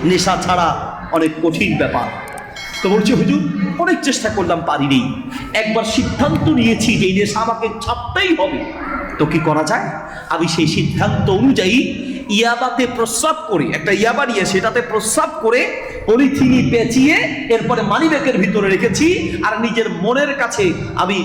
নেশা ছাড়া অনেক কঠিন ব্যাপার। তো বলছি হুজুর অনেক চেষ্টা করলাম, পারিনি। একবার সিদ্ধান্ত নিয়েছি যে এই নেশা আমাকে ছাড়তেই হবে। তো কি করা যায়? আমি সেই সিদ্ধান্ত অনুযায়ী ইয়াবাতে প্রস্রাব করে, একটা ইয়াবা নিয়ে সেটাতে প্রস্রাব করে পলিথিনি পেঁচিয়ে এরপরে মানিব্যাগের ভিতরে রেখেছি। আর নিজের মনের কাছে আমি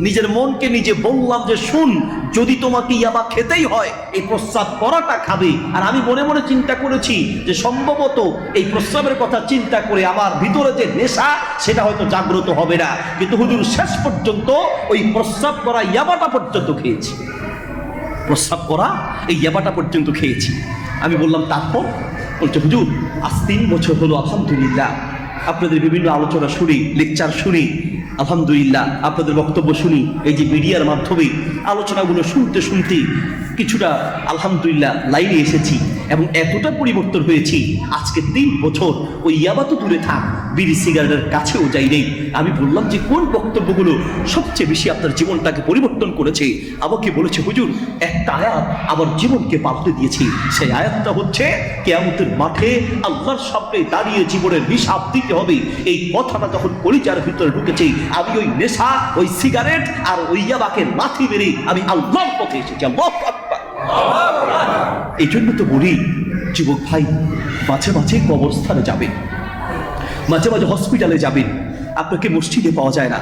নিজের মনকে নিজে বললাম যে শুন, যদি তোমাকে ইয়াবা খেতেই হয় এই প্রস্রাব করাটা খাবে। আর আমি মনে মনে চিন্তা করেছি যে সম্ভবত এই প্রস্রাবের কথা চিন্তা করে আমার ভিতরে যে নেশা সেটা হয়তো জাগ্রত হবে না। কিন্তু হুজুর শেষ পর্যন্ত ওই প্রস্রাব করা ইয়াবাটা পর্যন্ত খেয়েছি, প্রস্রাব করা এই ইয়াবাটা পর্যন্ত খেয়েছি। আমি বললাম তারপর? বলছে হুজুর আজ 3 বছর হলো আলহামদুলিল্লাহ আপনাদের বিভিন্ন আলোচনা শুনি, লেকচার শুনি, আলহামদুলিল্লাহ আপনাদের বক্তব্য শুনি, এই যে মিডিয়ার মাধ্যমে আলোচনাগুলো শুনতে শুনতে কিছুটা আলহামদুলিল্লাহ লাইনে এসেছি এবং এতটা পরিবর্তন হয়েছি। আজকে 3 বছর ওই ইয়াবা তো দূরে থাক, বিড়ি সিগারেটের কাছেও যাই নেই। আমি বললাম যে কোন বক্তব্যগুলো সবচেয়ে বেশি আপনার জীবনটাকে পরিবর্তন করেছে? আমাকে বলেছে হুজুর একটা আয়াত আমার জীবনকে পাল্টে দিয়েছি। সেই আয়াতটা হচ্ছে কিয়ামতের মাঠে আল্লাহর সামনে দাঁড়িয়ে জীবনের হিসাব দিতে হবে। এই কথাটা যখন কলিজার ভিতরে ঢুকেছে আমি ওই নেশা, ওই সিগারেট আর ওই ইয়াবাকে লাথি মেরে আমি আল্লাহর পথে এসেছি। আল্লাহু আকবার। এই জন্য তো বলি যুবক ভাই, মাঝে মাঝে কবরস্থানে যাবেন, মাঝে মাঝে হসপিটালে যাবেন। আপনাকে মসজিদে পাওয়া যায় না,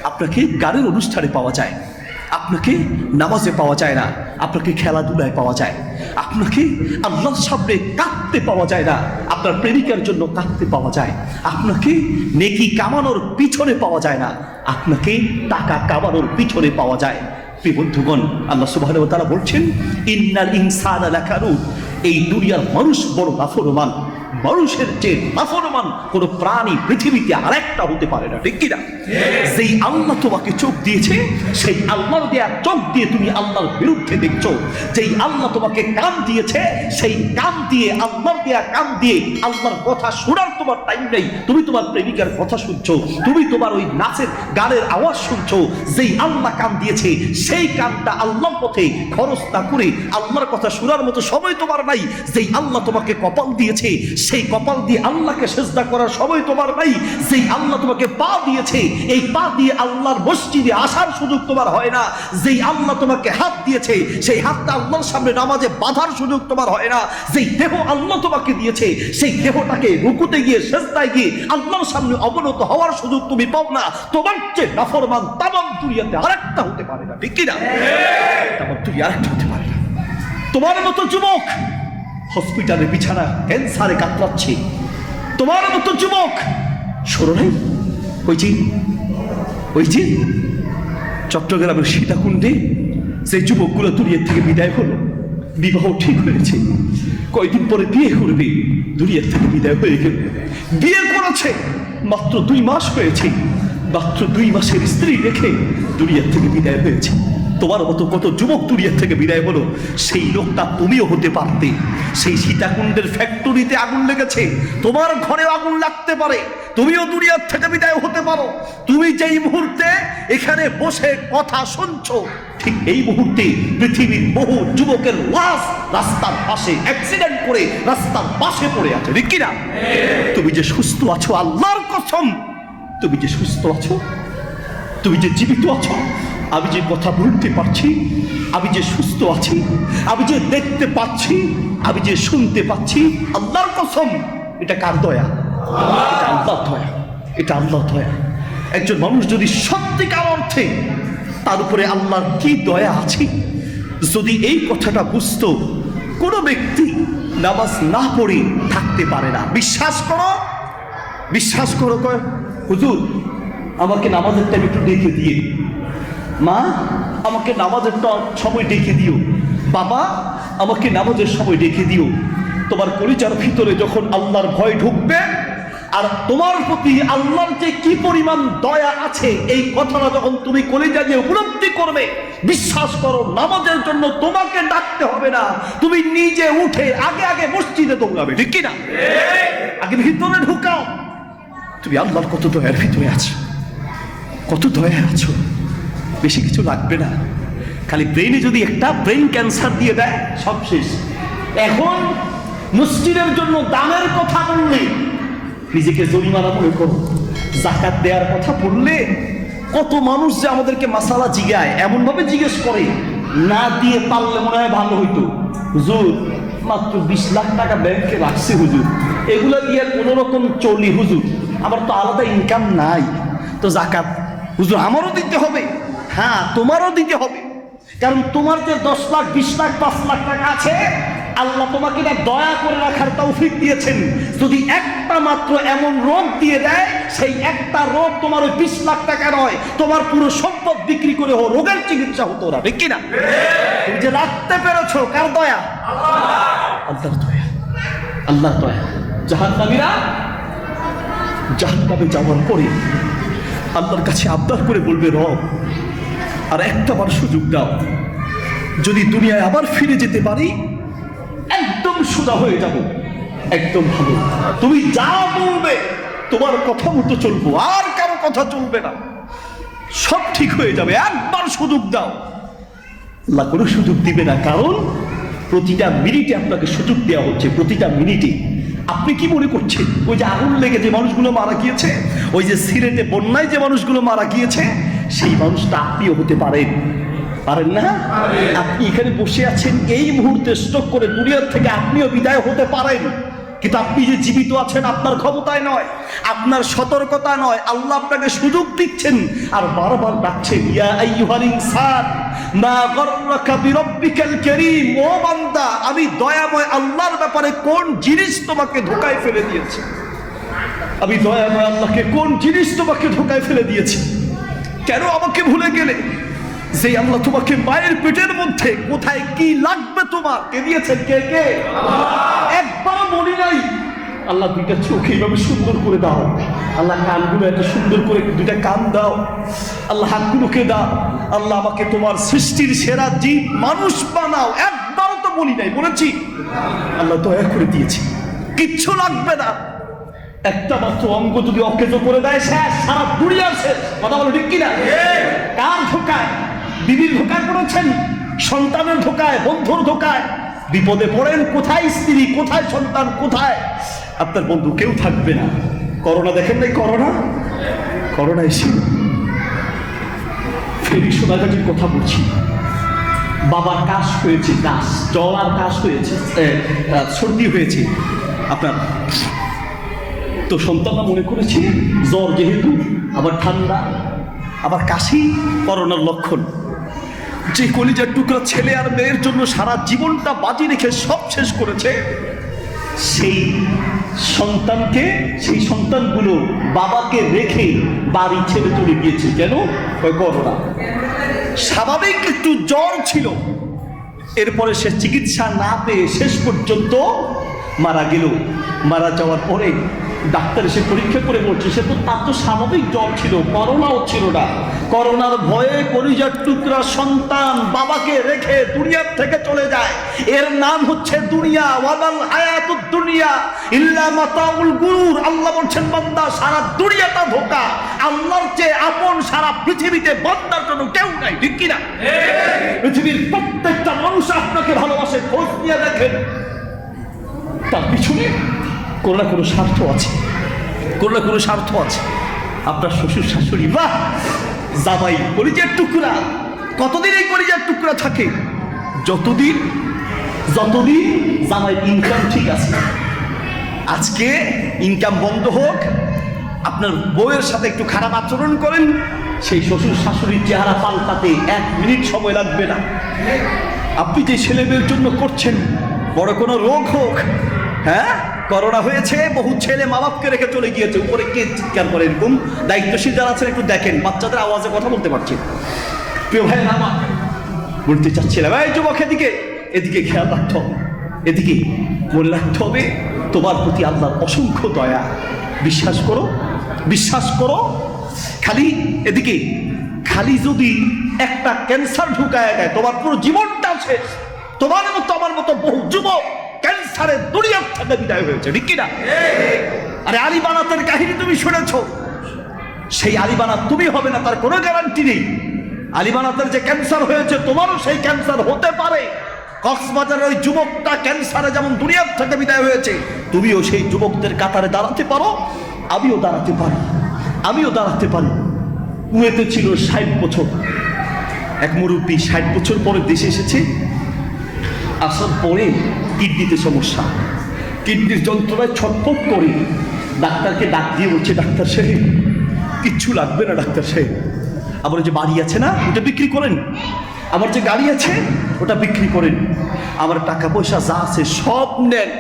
আপনাকে গানের অনুষ্ঠানে পাওয়া যায়, আপনাকে নামাজে পাওয়া যায় না, আপনাকে খেলাধুলায় পাওয়া যায়, আপনাকে আল্লাহর সামনে কাঁদতে পাওয়া যায় না, আপনার প্রেমিকার জন্য কাঁদতে পাওয়া যায়, আপনাকে নেকি কামানোর পিছনে পাওয়া যায় না, আপনাকে টাকা কামানোর পিছনে পাওয়া যায়। প্রিয় বন্ধুগণ, আল্লাহ সুবহানাহু ওয়া তাআলা বলছেন ইন্নাল ইনসানা লাকানুদ, এই দুনিয়ার মানুষ বড় নাফরমান। মানুষের চেয়ে নাফরমান কোন প্রাণী পৃথিবীতে আরেকটা হতে পারে না, ঠিক কিনা? যেই আল্লাহ তোমাকে চোখ দিয়েছে সেই আল্লাহর দেয়া চোখ দিয়ে তুমি আল্লাহর বিরুদ্ধে দেখছো। যেই আল্লাহ তোমাকে কান দিয়েছে সেই কান দিয়ে, আল্লাহর দেয়া কান দিয়ে আল্লাহর কথা শোনার তোমার টাইম নেই। তুমি তোমার প্রেমিকার কথা শুনছো, তুমি তোমার ওই নাচের গানের আওয়াজ শুনছো। যেই আল্লাহ কান দিয়েছে সেই কানটা আল্লাহর পথে খরচ না করে আল্লাহর কথা শোনার মতো সময় তোমার নাই। যেই আল্লাহ তোমাকে কপাল দিয়েছে সেই কপাল দিয়ে আল্লাহকে সিজদা করার সময় তোমার নাই। যেই আল্লাহ তোমাকে পা দিয়েছে এই পা দিয়ে আল্লাহর মসজিদে আসার সুযোগ তোমার হয় না। যেই আল্লাহ তোমাকে হাত দিয়েছে সেই হাতটা আল্লাহর সামনে নামাজে বাঁধার সুযোগ তোমার হয় না। যেই দেহ আল্লাহ তোমাকে দিয়েছে সেই দেহটাকে রুকুতে গিয়ে সিজদায় গিয়ে আল্লাহর সামনে অবনত হওয়ার সুযোগ তুমি পাও না। তোমার চেয়ে নাফরমান তামাম দুনিয়াতে আরেকটা হতে পারে না, ঠিক কিনা? তামাম দুনিয়া আরেকটা হতে পারে না। তোমার মতো যুবক হসপিটালে বিছানা ক্যান্সারে কাতরাচ্ছে, তোমার মতো যুবক শোনো নাই ওই যে চট্টগ্রামের সীতাকুণ্ডে যে যুবকগুলো দুনিয়ার থেকে বিদায় হলো, বিবাহ ঠিক হয়েছে, কয়দিন পরে বিয়ে করবে, দুনিয়ার থেকে বিদায় হয়ে গেল। বিয়ে করেছে মাত্র 2 মাস হয়েছে, মাত্র 2 মাসের স্ত্রী রেখে দুনিয়ার থেকে বিদায় হয়েছে। তোমার মতো কত যুবক দুনিয়ার থেকে বিদায় হলো। সেই লোকটা তুমিও হতে পারতে। সেই সীতাকুণ্ডের ফ্যাক্টরিতে আগুন লেগেছে, তোমার ঘরে আগুন লাগতে পারে, তুমিও দুনিয়ার থেকে বিদায় হতে পারো। তুমি যেই মুহূর্তে এখানে বসে কথা শুনছো ঠিক এই মুহূর্তে পৃথিবীর বহু যুবকের লাশ রাস্তার পাশে অ্যাক্সিডেন্ট করে রাস্তার পাশে পড়ে আছে, ঠিক কিনা? তুমি যে সুস্থ আছো আল্লাহর কসম, তুমি যে সুস্থ আছো, তুমি যে জীবিত আছো, আমি যে কথা বলতে পারছি, আমি যে সুস্থ আছি, আমি যে দেখতে পাচ্ছি, আমি যে শুনতে পাচ্ছি, আল্লাহর কসম এটা কার দয়া? এটা আল্লাহর দয়া, এটা আল্লাহর দয়া। একজন মানুষ যদি সত্যিকার অর্থে তার উপরে আল্লাহর কি দয়া আছে, যদি এই কথাটা বুঝতো, কোনো ব্যক্তি নামাজ না পড়ে থাকতে পারে না। বিশ্বাস করো কয় হুজুর আমাকে নামাজের টাইম একটু ডেকে দিয়ে, মা আমাকে নামাজের সময় ডেকে দিও, বাবা আমাকে নামাজের সময় ডেকে দিও। তোমার কলিজার ভিতরে যখন আল্লাহর ভয় ঢুকবে আর তোমার প্রতি আল্লাহর যে কি পরিমাণ দয়া আছে এই কথাটা যখন তুমি কলিজা দিয়ে উপলব্ধি করবে, বিশ্বাস করো নামাজের জন্য তোমাকে ডাকতে হবে না, তুমি নিজে উঠে আগে আগে মসজিদে দৌড়াবে, ঠিক কিনা? আগে ভিতরে ঢুকাও, তুমি আল্লাহর কত দয়ার ভিতরে আছো, কত দয়া আছো। বেশি কিছু লাগবে না, খালি ব্রেইনে যদি একটা ব্রেন ক্যান্সার দিয়ে দেয় সব শেষ। এখন মসজিদের জন্য দানের কথা বললে নিজেকে জরিমানা মনে করো। যাকাত দেওয়ার কথা বললে কত মানুষ যে আমাদেরকে মাসালা জিগায়, এমন ভাবে জিজ্ঞেস করে, না দিয়ে পারলে মনে হয় ভালো হইতো। হুজুর মাত্র 20 লাখ টাকা ব্যাংকে রাখছি হুজুর, এগুলা দিয়ে কোনো রকম চলি হুজুর, আমার তো আলাদা ইনকাম নাই, তো জাকাত হুজুর আমারও দিতে হবে। হ্যাঁ, তোমারও দিতে হবে, কারণ তোমার যে 10 লাখ 20 লাখ 5 লাখ টাকা আছে, আল্লাহ তোমাকে এটা দয়া করে রাখার তৌফিক দিয়েছেন। যদি একটা মাত্র এমন রোগ দিয়ে দেয়, সেই একটা রোগ তোমার ওই 20 লাখ টাকা নয়, তোমার পুরো সম্পদ বিক্রি করে রোগের চিকিৎসা হতো না, ঠিক কিনা? তুমি যে রাখতে পেরেছো, কার দয়া? আল্লাহর দয়া, আল্লাহর দয়া। জাহান্নামীরা জাহান্নামে যাওয়ার পরে আল্লাহর কাছে আবদার করে বলবে, রব আর একটা বার সুযোগ দাও, যদি দুনিয়ায় আবার ফিরে যেতে পারি একদম সোজা হয়ে যাব, একদম ভালো, তুমি যা বলবে তোমার কথা মতো চলবো, আর কারো কথা চলবে না, সব ঠিক হয়ে যাবে, একবার সুযোগ দাও। আল্লাহ কোনো সুযোগ দিবে না, কারণ প্রতিটা মিনিটে আপনাকে সুযোগ দেওয়া হচ্ছে, প্রতিটা মিনিটে। আপনি কি মনে করছেন ওই যে আগুন লেগে যে মানুষগুলো মারা গিয়েছে, ওই যে সিলেটে বন্যায় যে মানুষগুলো মারা গিয়েছে, সেই মানুষটা আপনিও হতে পারেন? পারেন না? আপনি এখানে বসে আছেন, এই মুহূর্তে স্ট্রোক করে দুনিয়ার থেকে আপনিও বিদায় হতে পারেন, কিন্তু আপনি যে জীবিত আছেন আপনার ক্ষমতায় নয়, আপনার সতর্কতা নয়, আল্লাহ আপনাকে সুযোগ দিচ্ছেন আর বারবার ডাকছেন, ইয়া আইয়ুহাল ইনসান মা গররাকা বিরব্বিকাল কারীম, ও বান্দা আমি দয়াময় আল্লাহর ব্যাপারে কোন জিনিস তোমাকে ধোঁকায় ফেলে দিয়েছে, আমি দয়াময় আল্লাহকে কোন জিনিস তোমাকে ধোঁকায় ফেলে দিয়েছি, কেন আমাকে ভুলে গেলে? যে আল্লাহ তোমাকে মায়ের পেটের মধ্যে কোথায় কি লাগবে তোমার কে দিয়েছেন? কে? একবার বলি নাই আল্লাহ দুইটা চোখ এইভাবে সুন্দর করে দাও, আল্লাহ কানগুলো এত সুন্দর করে দুইটা কান দাও, আল্লাহ হাতগুলোকে দাও, আল্লাহ আমাকে তোমার সৃষ্টির সেরা জীব মানুষ বানাও, একবারও তো বলি নাই, বলেছি? আল্লাহ দয়া করে দিয়েছি, কিচ্ছু লাগবে না, একটা মাত্র অঙ্গ যদি অকেজো করে দেয় শেষ, সারা দুনিয়া শেষ। কথা বলো ঠিক কিনা? কার ধোকায়? বিবির ধোকায় পড়েছেন, সন্তানের ধোকায়, বন্ধুর ধোকায়, বিপদে পড়েন, কোথায় স্ত্রী, কোথায় সন্তান, কোথায় আপনার বন্ধু, কেউ থাকবে না। করোনা দেখেন নাই? করোনা এসে ফেরি সোনাগাছির কথা বলছি, বাবার কাশ হয়েছে, কাশ, জ্বর আর কাশ হয়েছে, সর্দি হয়েছে আপনার, তো সন্তানরা মনে করেছে জ্বর যেহেতু, আবার ঠান্ডা, আবার কাশি করোনার লক্ষণ। যে কলিজার টুকরা ছেলে আর মেয়ের জন্য সারা জীবনটা বাজি রেখে সব শেষ করেছে, সেই সন্তানগুলো বাবাকে রেখে বাড়ি ছেড়ে চলে গিয়েছে। কেন? ওই করোনা। স্বাভাবিক একটু জ্বর ছিল, এরপরে সে চিকিৎসা না পেয়ে শেষ পর্যন্ত মারা গেল। মারা যাওয়ার পরে ডাক্তার এসে পরীক্ষা করে বলছে সে তো, তার তো স্বাভাবিক জ্বর ছিল, করোনাও ছিল না। করোনার ভয়ে কলিজার টুকরা সন্তান বাবাকে রেখে দুনিয়ার থেকে চলে যায়। এর নাম হচ্ছে দুনিয়া। ওয়ালাল হায়াতুদ দুনিয়া ইল্লা মাতাউল গুরুর। আল্লাহ বলছেন, বান্দা সারা দুনিয়াটা ধোঁকা, আল্লাহর চেয়ে আপন সারা পৃথিবীতে বান্দার জন্য কেউ নাই, ঠিক কিনা? পৃথিবীর প্রত্যেকটা মানুষ আপনাকে ভালোবাসে, খোঁজ নিয়ে দেখেন, তার পিছনে কোনো না কোনো স্বার্থ আছে, কোনো না কোনো স্বার্থ আছে। আপনার শ্বশুর শাশুড়ি, বাহ, জামাই কলিজার টুকরা, কতদিন এই কলিজার টুকরা থাকে? যতদিন জামাই ইনকাম ঠিক আছে। আজকে ইনকাম বন্ধ হোক, আপনার বউয়ের সাথে একটু খারাপ আচরণ করেন, সেই শ্বশুর শাশুড়ির চেহারা পাল্টাতে 1 মিনিট সময় লাগবে না। আপনি যে ছেলে মেয়ের জন্য করছেন, বড় কোনো রোগ হোক, হ্যাঁ করোনা হয়েছে, বহু ছেলে মা বাপকে রেখে চলে গিয়েছে, উপরে কে চিৎকার করে? এরকম দায়িত্বশীল যারা আছেন একটু দেখেন, বাচ্চাদের আওয়াজে কথা বলতে পারছে। প্রিয় ভাই আমার বলতে চাচ্ছিলাম, এই যুবক এদিকে খেয়াল রাখতে হবে, এদিকে মনে রাখতে হবে তোমার প্রতি আল্লাহর অসংখ্য দয়া। বিশ্বাস করো। খালি এদিকে, খালি যদি একটা ক্যান্সার ঢুকায় দেয় তোমার পুরো জীবনটা শেষ। তোমার মতো আমার মতো বহু যুবক ক্যান্সারের দুনিয়ার থেকে বিদায় হয়েছে, ঠিক কিনা? আরে আলী বানাতের কাহিনী তুমি শুনেছ, সেই আলী বানাত তুমি হবে না তার কোনো গ্যারান্টি নেই। আলী বানাতের যে ক্যান্সার হয়েছে তোমারও সেই ক্যান্সার হতে পারে, কক্সবাজারের ওই যুবকটা ক্যান্সারে যেমন দুনিয়ার থেকে বিদায় হয়েছে, তুমিও সেই যুবকদের কাতারে দাঁড়াতে পারো, আমিও দাঁড়াতে পারি, আমিও দাঁড়াতে পারি। কুয়েতে ছিল 60 বছর, এক মুরব্বী 60 বছর পরে দেশে এসেছে। আসার পরে কিডনিতে সমস্যা, কিডনির যন্ত্রণায় ছটফট করে ডাক্তারকে ডাক দিয়ে বলছে, ডাক্তার সাহেব কিচ্ছু লাগবে না ডাক্তার সাহেব, আমার যে বাড়ি আছে না ওটা বিক্রি করেন, আমার যে গাড়ি আছে ওটা বিক্রি করেন, আমার টাকা পয়সা যা আছে সব নেন,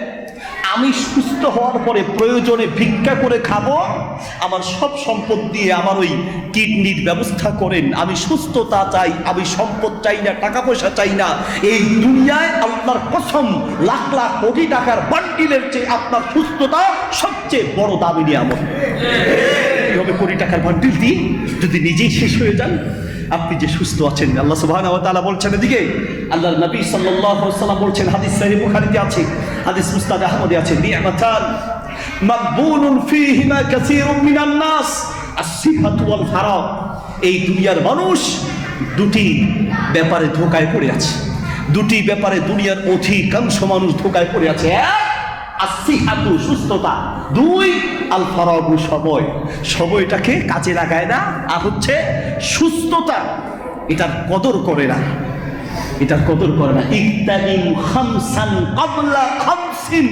আমি সুস্থ হওয়ার পরে প্রয়োজনে ভিক্ষা করে খাবো, আমার সব সম্পদ দিয়ে আমার ওই কিডনির ব্যবস্থা করেন, আমি সুস্থতা চাই, আমি সম্পদ চাই না, টাকা পয়সা চাই না। এই দুনিয়ায় আল্লাহর কসম লাখ লাখ কোটি টাকার বান্ডিলের চেয়ে আপনার সুস্থতা সবচেয়ে বড় দামি নিয়ামত। এইভাবে কোটি টাকার বান্ডিল দিয়ে যদি নিজেই শেষ হয়ে যান, আপনি যে সুস্থ আছেন, আল্লাহ সুবহানাহু ওয়া তাআলা বলছেন, এদিকে আল্লাহর নবী সাল্লাল্লাহু আলাইহি ওয়াসাল্লাম বলছেন, হাদিস সহিহ বুখারীতে আছে, হাদিস মুসনাদ আহমদে আছে, নি'মাতান মাকবুলুন ফীহিমা কাসীরুম মিনান নাস আস-সিহাতু ওয়াল ফারাগ। এই দুনিয়ার মানুষ দুটি ব্যাপারে ধোঁকায় পড়ে আছে, দুটি ব্যাপারে দুনিয়ার অধিকাংশ মানুষ ধোঁকায় পড়ে আছে। এক, আসিহাতু সুস্থতা, দুই আল ফারাগু সময়, সময়টাকে কাজে লাগায় না, আর হচ্ছে সুস্থতা এটার কদর করে না, এটার কদর করে না। ইকতানিম খামসান ক্বাবলা খামসিন,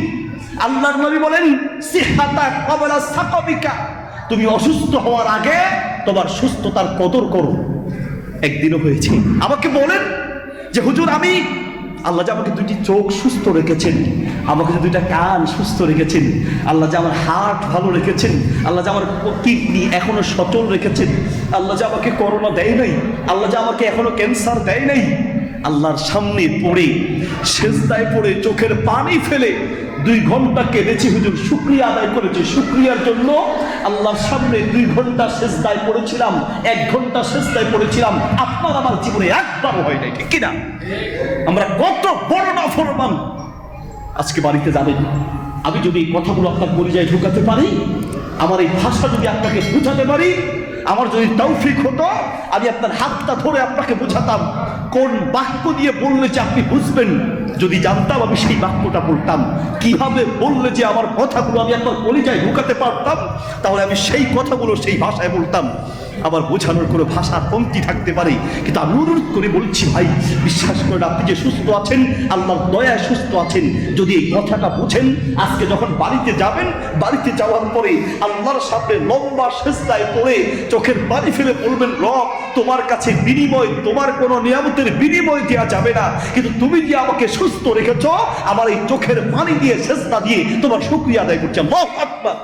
আল্লাহর নবী বলেন সিহাতা ক্বাবলা সাকাবিকা, তুমি অসুস্থ হওয়ার আগে তোমার সুস্থতার কদর করো। একদিনও হয়েছে আমাকে বলেন যে হুজুর আমি, আল্লাহ যে আমাকে দুটি চোখ সুস্থ রেখেছেন, আমাকে যে দুইটা কান সুস্থ রেখেছেন, আল্লাহ যে আমার হার্ট ভালো রেখেছেন, আল্লাহ যে আমার কিডনি এখনো সচল রেখেছেন, আল্লাহ যে আমাকে করোনা দেয় নাই, আল্লাহ যে আমাকে এখনো ক্যান্সার দেয় নাই, আল্লাহর সামনে পড়ে সেজদায় পড়ে চোখের পানি ফেলে 2 ঘন্টা কেঁদেছি হুজুর, শুকরিয়া আদায় করেছি, শুকরিয়ার জন্য আল্লাহর সামনে 2 ঘন্টা সেজদায় পড়েছিলাম, 1 ঘন্টা সেজদায় পড়েছিলাম। আপনার আমার জীবনে একবারও হয় নাই, ঠিক কিনা? আমরা কত বড় নাফরমান। আজকে বাড়িতে যাবেন, আমি যদি এই কথাগুলো আপনার পরিচয় ঢুকাতে পারি, আমার এই ভাষা যদি আপনাকে বুঝাতে পারি, আমার যদি তৌফিক হতো, আমি আপনার হাতটা ধরে আপনাকে বোঝাতাম কোন বাক্য দিয়ে বললে যে আপনি বুঝবেন। যদি জানতাম আমি সেই বাক্যটা বলতাম, কিভাবে বললে যে আমার কথাগুলো আমি আপনার পরিচয় ঢুকাতে পারতাম, তাহলে আমি সেই কথাগুলো সেই ভাষায় বলতাম। আবার বোঝানোর কোনো ভাষার কমতি থাকতে পারে, কিন্তু আমি অনুরোধ করে বলছি ভাই, বিশ্বাস করেন আপনি যে সুস্থ আছেন, আল্লাহর দয়ায় সুস্থ আছেন। যদি এই কথাটা বুঝেন, আজকে যখন বাড়িতে যাবেন, বাড়িতে যাওয়ার পরে আল্লাহর সামনে লম্বা সেজদায় পড়ে চোখের পানি ফেলে বলবেন, রব তোমার কাছে বিনিময়, তোমার কোনো নিয়ামতের বিনিময় দেওয়া যাবে না, কিন্তু তুমি যে আমাকে সুস্থ রেখেছ, আমার এই চোখের পানি দিয়ে সেজদা দিয়ে তোমার শুকরিয়া আদায় করছি। আল্লাহু আকবার।